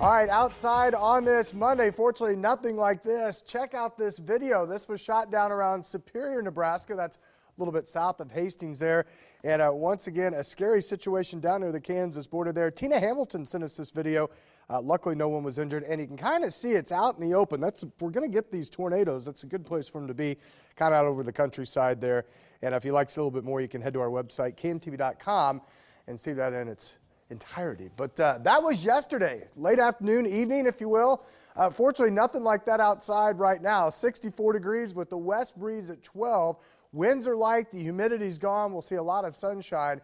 All right, outside on this Monday, fortunately nothing like this. Check out this video. This was shot down around Superior, Nebraska. That's a little bit south of Hastings there. And once again, a scary situation down near the Kansas border there. Tina Hamilton sent us this video. Luckily, no one was injured, and you can kind of see it's out in the open. If we're going to get these tornadoes, that's a good place for them to be, kind of out over the countryside there. And if you'd like to see a little bit more, you can head to our website, KMTV.com, and see that in its entirety. But that was yesterday, late afternoon, evening, if you will. Fortunately, nothing like that outside right now. 64 degrees with the west breeze at 12. Winds are light, the humidity's gone. We'll see a lot of sunshine.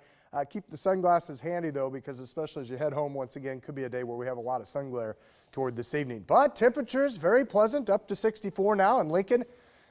Keep the sunglasses handy, though, because especially as you head home, once again, could be a day where we have a lot of sun glare toward this evening. But temperatures very pleasant, up to 64 now in Lincoln.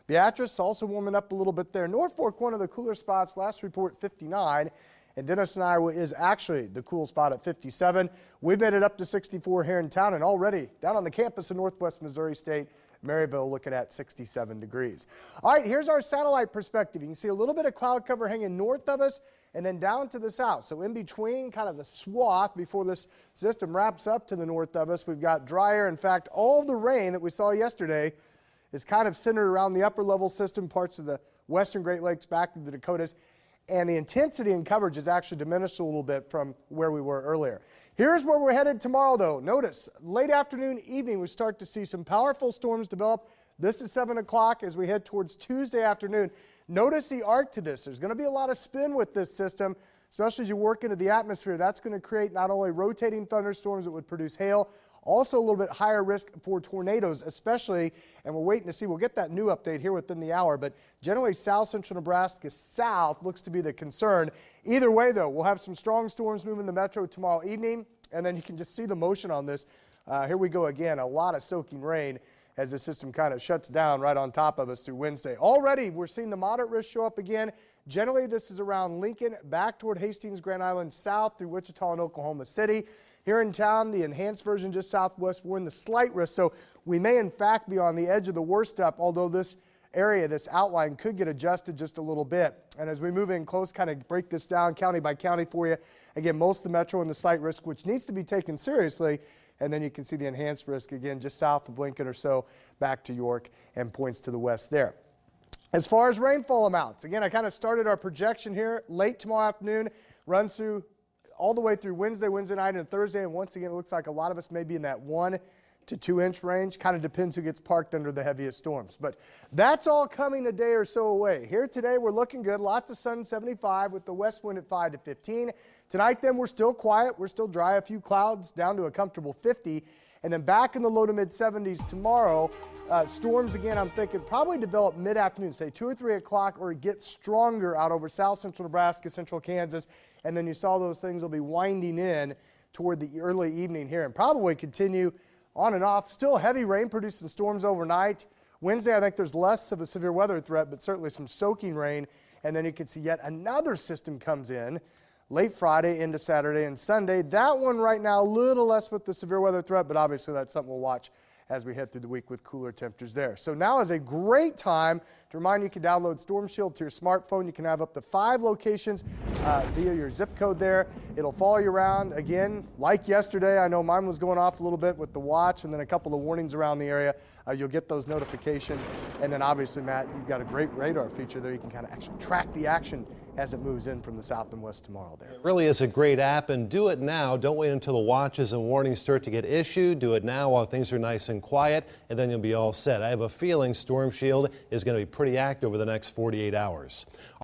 Beatrice also warming up a little bit there. Norfolk, one of the cooler spots, last report 59. And Denison, Iowa is actually the cool spot at 57. We've made it up to 64 here in town, and already down on the campus of Northwest Missouri State, Maryville, looking at 67 degrees. All right, here's our satellite perspective. You can see a little bit of cloud cover hanging north of us and then down to the south. So in between, kind of the swath before this system wraps up to the north of us, we've got drier. In fact, all the rain that we saw yesterday is kind of centered around the upper level system, parts of the western Great Lakes back to the Dakotas. And the intensity and coverage has actually diminished a little bit from where we were earlier. Here's where we're headed tomorrow, though. Notice, late afternoon, evening, we start to see some powerful storms develop. This is 7 o'clock as we head towards Tuesday afternoon. Notice the arc to this. There's going to be a lot of spin with this system, especially as you work into the atmosphere. That's going to create not only rotating thunderstorms that would produce hail, also a little bit higher risk for tornadoes, especially, and we're waiting to see, we'll get that new update here within the hour, but generally south central Nebraska south looks to be the concern. Either way, though, we'll have some strong storms moving the metro tomorrow evening, and then you can just see the motion on this. Here we go again, a lot of soaking rain as the system kind of shuts down right on top of us through Wednesday. Already, we're seeing the moderate risk show up again. Generally, this is around Lincoln, back toward Hastings, Grand Island, south through Wichita and Oklahoma City. Here in town, the enhanced version just southwest, we're in the slight risk, so we may in fact be on the edge of the worst stuff, although this area, this outline could get adjusted just a little bit. And as we move in close, kind of break this down county by county for you. Again, most of the metro in the slight risk, which needs to be taken seriously. And then you can see the enhanced risk again just south of Lincoln or so back to York and points to the west there. As far as rainfall amounts, again, I kind of started our projection here late tomorrow afternoon, runs through all the way through Wednesday night and Thursday. And once again, it looks like a lot of us may be in that 1 to 2 inch range. Kind of depends who gets parked under the heaviest storms. But that's all coming a day or so away. Here today, we're looking good. Lots of sun, 75 with the west wind at 5 to 15. Tonight, then, we're still quiet. We're still dry. A few clouds down to a comfortable 50. And then back in the low to mid 70s tomorrow. Storms, again, I'm thinking probably develop mid-afternoon, say 2 or 3 o'clock, or get stronger out over south central Nebraska, central Kansas. And then you saw those things will be winding in toward the early evening here and probably continue on and off. Still heavy rain producing storms overnight. Wednesday, I think there's less of a severe weather threat, but certainly some soaking rain. And then you can see yet another system comes in late Friday into Saturday and Sunday. That one right now, a little less with the severe weather threat, but obviously that's something we'll watch as we head through the week with cooler temperatures there. So now is a great time to remind you can download Storm Shield to your smartphone. You can have up to 5 locations via your zip code there. It'll follow you around. Again, like yesterday, I know mine was going off a little bit with the watch and then a couple of warnings around the area. You'll get those notifications. And then obviously, Matt, you've got a great radar feature there. You can kind of actually track the action as it moves in from the south and west tomorrow there. It really is a great app, and do it now. Don't wait until the watches and warnings start to get issued. Do it now while things are nice and quiet, and then you'll be all set. I have a feeling Storm Shield is going to be pretty active over the next 48 hours.